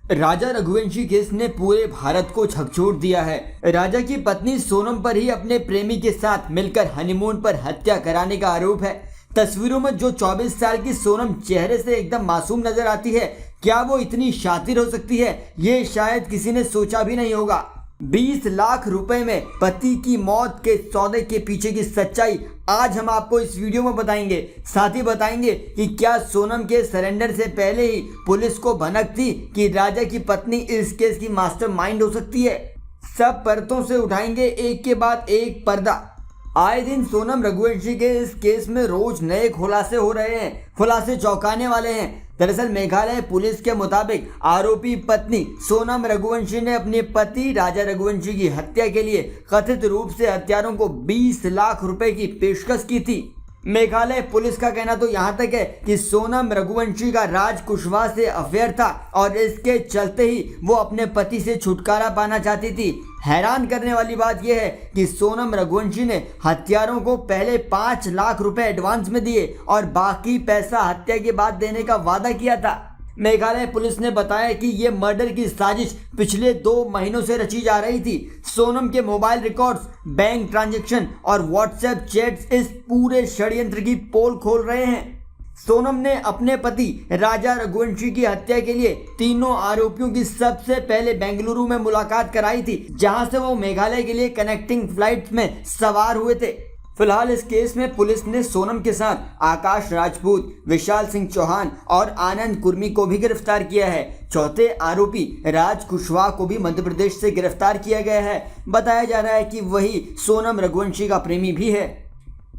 राजा Raghuvanshi case ने पूरे भारत को झकझोर दिया है। राजा की पत्नी सोनम पर ही अपने प्रेमी के साथ मिलकर हनीमून पर हत्या कराने का आरोप है। तस्वीरों में जो 24 साल की सोनम चेहरे से एकदम मासूम नजर आती है, क्या वो इतनी शातिर हो सकती है, ये शायद किसी ने सोचा भी नहीं होगा। 20 लाख रुपए में पति की मौत के सौदे के पीछे की सच्चाई आज हम आपको इस वीडियो में बताएंगे। साथ ही बताएंगे कि क्या सोनम के सरेंडर से पहले ही पुलिस को भनक थी कि राजा की पत्नी इस केस की मास्टरमाइंड हो सकती है। सब परतों से उठाएंगे एक के बाद एक पर्दा। आए दिन सोनम रघुवंशी के इस केस में रोज नए खुलासे हो रहे हैं। खुलासे चौंकाने वाले हैं। दरअसल मेघालय पुलिस के मुताबिक आरोपी पत्नी सोनम रघुवंशी ने अपने पति राजा रघुवंशी की हत्या के लिए कथित रूप से हत्यारों को 20 लाख रुपए की पेशकश की थी। मेघालय पुलिस का कहना तो यहाँ तक है कि सोनम रघुवंशी का राज कुशवाहा से अफेयर था और इसके चलते ही वो अपने पति से छुटकारा पाना चाहती थी। हैरान करने वाली बात यह है कि सोनम रघुवंशी ने हत्यारों को पहले 5 लाख रुपए एडवांस में दिए और बाकी पैसा हत्या के बाद देने का वादा किया था। मेघालय पुलिस ने बताया कि ये मर्डर की साजिश पिछले 2 महीनों से रची जा रही थी। सोनम के मोबाइल रिकॉर्ड्स, बैंक ट्रांजैक्शन और व्हाट्सएप चैट्स इस पूरे षड्यंत्र की पोल खोल रहे हैं। सोनम ने अपने पति राजा रघुवंशी की हत्या के लिए तीनों आरोपियों की सबसे पहले बेंगलुरु में मुलाकात कराई थी, जहां से वो मेघालय के लिए कनेक्टिंग फ्लाइट में सवार हुए थे। फिलहाल इस केस में पुलिस ने सोनम के साथ आकाश राजपूत, विशाल सिंह चौहान और आनंद कुर्मी को भी गिरफ्तार किया है। चौथे आरोपी राज कुशवाहा को भी मध्य प्रदेश से गिरफ्तार किया गया है। बताया जा रहा है कि वही सोनम रघुवंशी का प्रेमी भी है,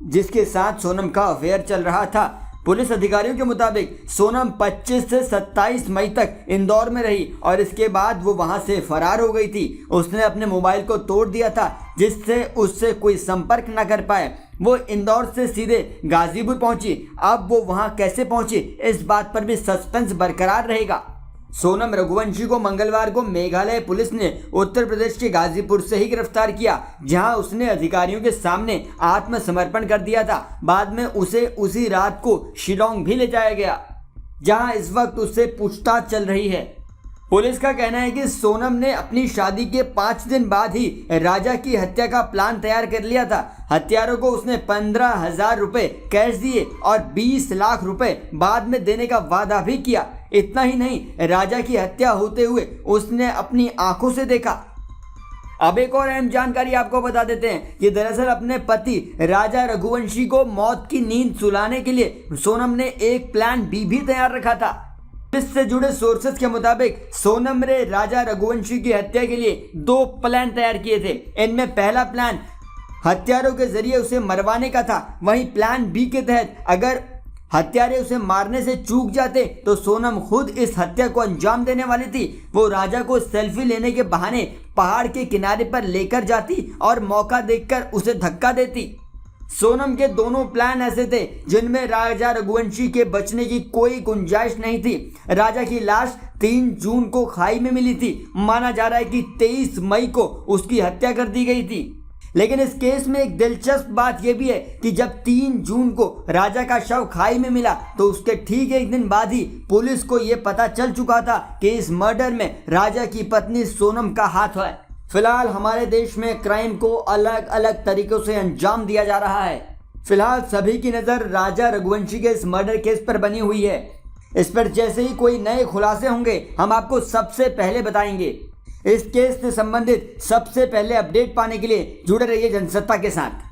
जिसके साथ सोनम का अफेयर चल रहा था। पुलिस अधिकारियों के मुताबिक सोनम 25 से 27 मई तक इंदौर में रही और इसके बाद वो वहां से फरार हो गई थी। उसने अपने मोबाइल को तोड़ दिया था, जिससे उससे कोई संपर्क न कर पाए। वो इंदौर से सीधे गाजीपुर पहुंची। अब वो वहां कैसे पहुंची, इस बात पर भी सस्पेंस बरकरार रहेगा। सोनम रघुवंशी को मंगलवार को मेघालय पुलिस ने उत्तर प्रदेश के गाजीपुर से ही गिरफ्तार किया, जहां उसने अधिकारियों के सामने आत्मसमर्पण कर दिया था। बाद में उसे उसी रात को शिलोंग भी ले जाया गया, जहां इस वक्त उससे पूछताछ चल रही है। पुलिस का कहना है कि सोनम ने अपनी शादी के 5 दिन बाद ही राजा की हत्या का प्लान तैयार कर लिया था। हत्यारों को उसने 15,000 रुपए कैश दिए और 20 लाख रुपए बाद में देने का वादा भी किया। इतना ही नहीं, राजा की हत्या होते हुए उसने अपनी आंखों से देखा। अब एक और अहम जानकारी आपको बता देते हैं कि दरअसल अपने पति राजा रघुवंशी को मौत की नींद सुलाने के लिए सोनम ने एक प्लान बी भी तैयार रखा था। पुलिस से जुड़े सोर्सेज के मुताबिक सोनम ने राजा रघुवंशी की हत्या के लिए 2 प्लान तैयार किए थे। इनमें पहला प्लान हत्यारों के जरिए उसे मरवाने का था। वहीं प्लान बी के तहत अगर हत्यारे उसे मारने से चूक जाते तो सोनम खुद इस हत्या को अंजाम देने वाली थी। वो राजा को सेल्फी लेने के बहाने पहाड़ के किनारे पर लेकर जाती और मौका देखकर उसे धक्का देती। सोनम के दोनों प्लान ऐसे थे जिनमें राजा रघुवंशी के बचने की कोई गुंजाइश नहीं थी। राजा की लाश 3 जून को खाई में मिली थी। माना जा रहा है कि 23 मई को उसकी हत्या कर दी गई थी। लेकिन इस केस में एक दिलचस्प बात यह भी है कि जब 3 जून को राजा का शव खाई में मिला तो उसके ठीक 1 दिन बाद ही पुलिस को यह पता चल चुका था कि इस मर्डर में राजा की पत्नी सोनम का हाथ है। फिलहाल हमारे देश में क्राइम को अलग अलग तरीकों से अंजाम दिया जा रहा है। फिलहाल सभी की नज़र राजा रघुवंशी के इस मर्डर केस पर बनी हुई है। इस पर जैसे ही कोई नए खुलासे होंगे हम आपको सबसे पहले बताएंगे। इस केस से संबंधित सबसे पहले अपडेट पाने के लिए जुड़े रहिए जनसत्ता के साथ।